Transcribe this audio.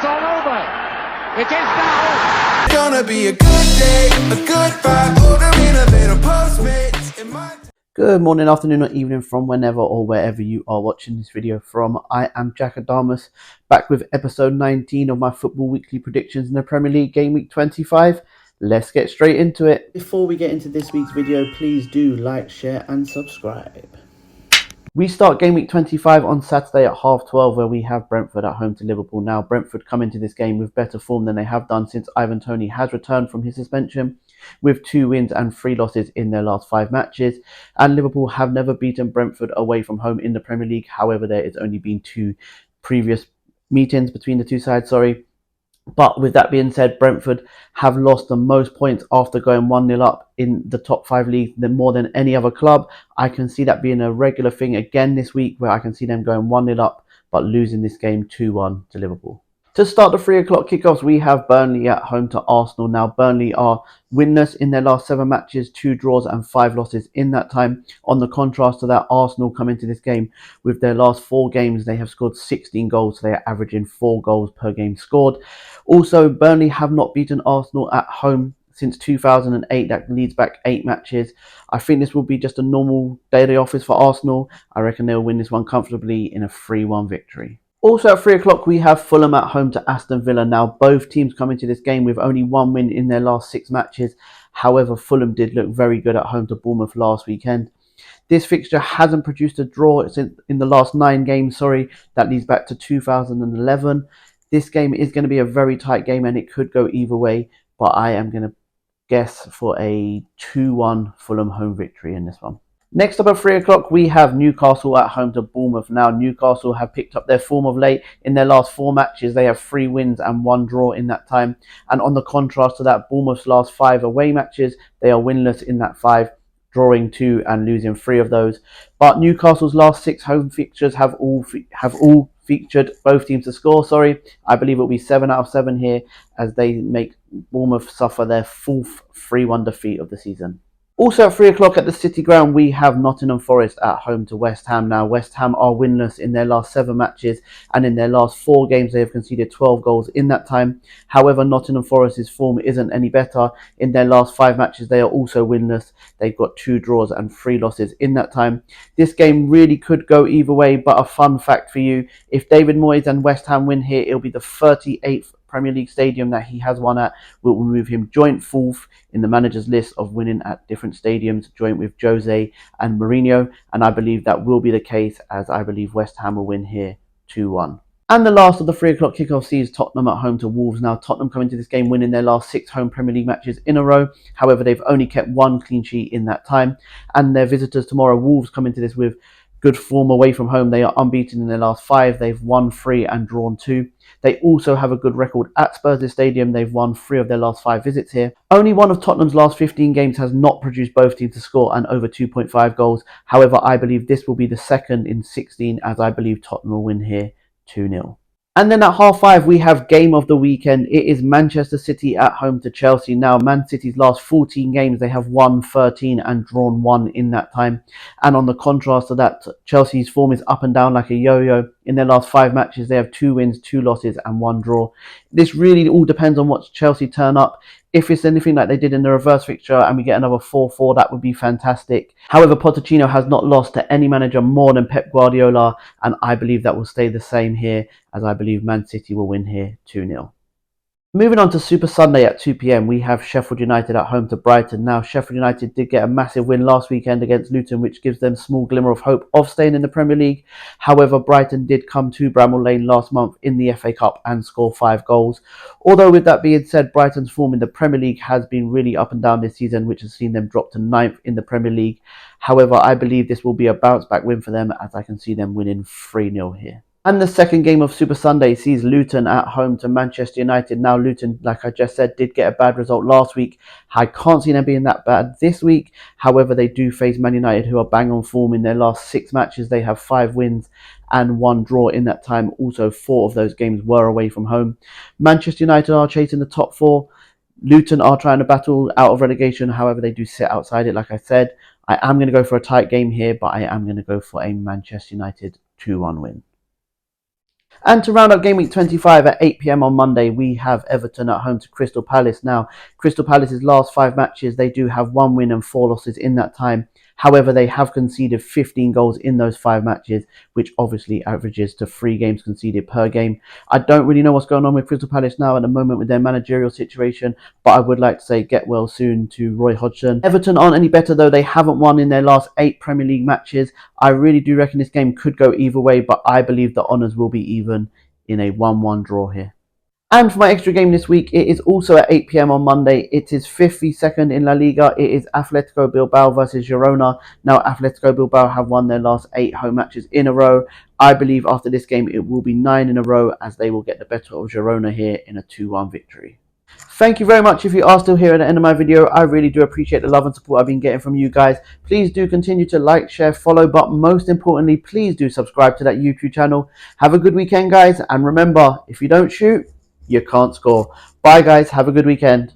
all over. It is now. It's gonna be a good day, a good vibe, ordering a bit of Postmates in my... Good morning, afternoon or evening from whenever or wherever you are watching this video from. I am Jack Adamus, back with episode 19 of my Football Weekly predictions in the Premier League Game Week 25. Let's get straight into it. Before we get into this week's video, please do like, share and subscribe. We start Game Week 25 on Saturday at 12:30 where we have Brentford at home to Liverpool. Now, Brentford come into this game with better form than they have done since Ivan Toney has returned from his suspension, with 2 wins and 3 losses in their last 5 matches. And Liverpool have never beaten Brentford away from home in the Premier League. However, there has only been 2 previous meetings between the two sides, But with that being said, Brentford have lost the most points after going 1-0 up in the top 5 league more than any other club. I can see that being a regular thing again this week, where I can see them going 1-0 up but losing this game 2-1 to Liverpool. To start the 3 o'clock kickoffs, we have Burnley at home to Arsenal. Now, Burnley are winless in their last 7 matches, 2 draws and 5 losses in that time. On the contrast to that, Arsenal come into this game with their last 4 games. They have scored 16 goals, so they are averaging 4 goals per game scored. Also, Burnley have not beaten Arsenal at home since 2008. That leads back 8 matches. I think this will be just a normal day at the office for Arsenal. I reckon they'll win this one comfortably in a 3-1 victory. Also at 3 o'clock, we have Fulham at home to Aston Villa. Now, both teams come into this game with only 1 win in their last 6 matches. However, Fulham did look very good at home to Bournemouth last weekend. This fixture hasn't produced a draw in the last 9 games, That leads back to 2011. This game is going to be a very tight game and it could go either way. But I am going to guess for a 2-1 Fulham home victory in this one. Next up at 3 o'clock, we have Newcastle at home to Bournemouth. Now, Newcastle have picked up their form of late. In their last 4 matches, they have 3 wins and 1 draw in that time. And on the contrast to that, Bournemouth's last 5 away matches, they are winless in that 5, drawing 2 and losing 3 of those. But Newcastle's last 6 home fixtures have all featured both teams to score. I believe it will be 7 out of 7 here as they make Bournemouth suffer their 4th 3-1 defeat of the season. Also at 3 o'clock at the City Ground, we have Nottingham Forest at home to West Ham. Now, West Ham are winless in their last 7 matches, and in their last 4 games, they have conceded 12 goals in that time. However, Nottingham Forest's form isn't any better. In their last 5 matches, they are also winless. They've got 2 draws and 3 losses in that time. This game really could go either way, but a fun fact for you, if David Moyes and West Ham win here, it'll be the 38th Premier League stadium that he has won at. Will move him joint 4th in the manager's list of winning at different stadiums, joint with Jose and Mourinho, and I believe that will be the case, as I believe West Ham will win here 2-1. And the last of the 3 o'clock kickoff sees Tottenham at home to Wolves. Now, Tottenham come into this game winning their last 6 home Premier League matches in a row. However, they've only kept 1 clean sheet in that time, and their visitors tomorrow, Wolves, come into this with good form away from home. They are unbeaten in their last 5. They've won 3 and drawn 2. They also have a good record at Spurs Stadium. They've won 3 of their last 5 visits here. Only one of Tottenham's last 15 games has not produced both teams to score and over 2.5 goals. However, I believe this will be the second in 16, as I believe Tottenham will win here 2-0. And then at 5:30, we have game of the weekend. It is Manchester City at home to Chelsea. Now, Man City's last 14 games, they have won 13 and drawn 1 in that time. And on the contrast to that, Chelsea's form is up and down like a yo-yo. In their last 5 matches, they have 2 wins, 2 losses and 1 draw. This really all depends on what Chelsea turn up. If it's anything like they did in the reverse fixture and we get another 4-4, that would be fantastic. However, Pochettino has not lost to any manager more than Pep Guardiola, and I believe that will stay the same here, as I believe Man City will win here 2-0. Moving on to Super Sunday at 2 p.m, we have Sheffield United at home to Brighton. Now, Sheffield United did get a massive win last weekend against Luton, which gives them a small glimmer of hope of staying in the Premier League. However, Brighton did come to Bramall Lane last month in the FA Cup and score 5 goals. Although, with that being said, Brighton's form in the Premier League has been really up and down this season, which has seen them drop to 9th in the Premier League. However, I believe this will be a bounce-back win for them, as I can see them winning 3-0 here. And the second game of Super Sunday sees Luton at home to Manchester United. Now, Luton, like I just said, did get a bad result last week. I can't see them being that bad this week. However, they do face Man United, who are bang on form. In their last 6 matches, they have 5 wins and 1 draw in that time. Also, 4 of those games were away from home. Manchester United are chasing the top 4. Luton are trying to battle out of relegation. However, they do sit outside it, like I said. I am going to go for a tight game here, but I am going to go for a Manchester United 2-1 win. And to round up game week 25 at 8 p.m. on Monday, we have Everton at home to Crystal Palace. Now, Crystal Palace's last 5 matches, they do have 1 win and 4 losses in that time. However, they have conceded 15 goals in those 5 matches, which obviously averages to 3 games conceded per game. I don't really know what's going on with Crystal Palace now at the moment with their managerial situation, but I would like to say get well soon to Roy Hodgson. Everton aren't any better though. They haven't won in their last 8 Premier League matches. I really do reckon this game could go either way, but I believe the honours will be even in a 1-1 draw here. And for my extra game this week, it is also at 8 p.m. on Monday. It is 52nd in La Liga. It is Atletico Bilbao versus Girona. Now, Atletico Bilbao have won their last 8 home matches in a row. I believe after this game, it will be 9 in a row as they will get the better of Girona here in a 2-1 victory. Thank you very much if you are still here at the end of my video. I really do appreciate the love and support I've been getting from you guys. Please do continue to like, share, follow, but most importantly, please do subscribe to that YouTube channel. Have a good weekend, guys. And remember, if you don't shoot, you can't score. Bye, guys. Have a good weekend.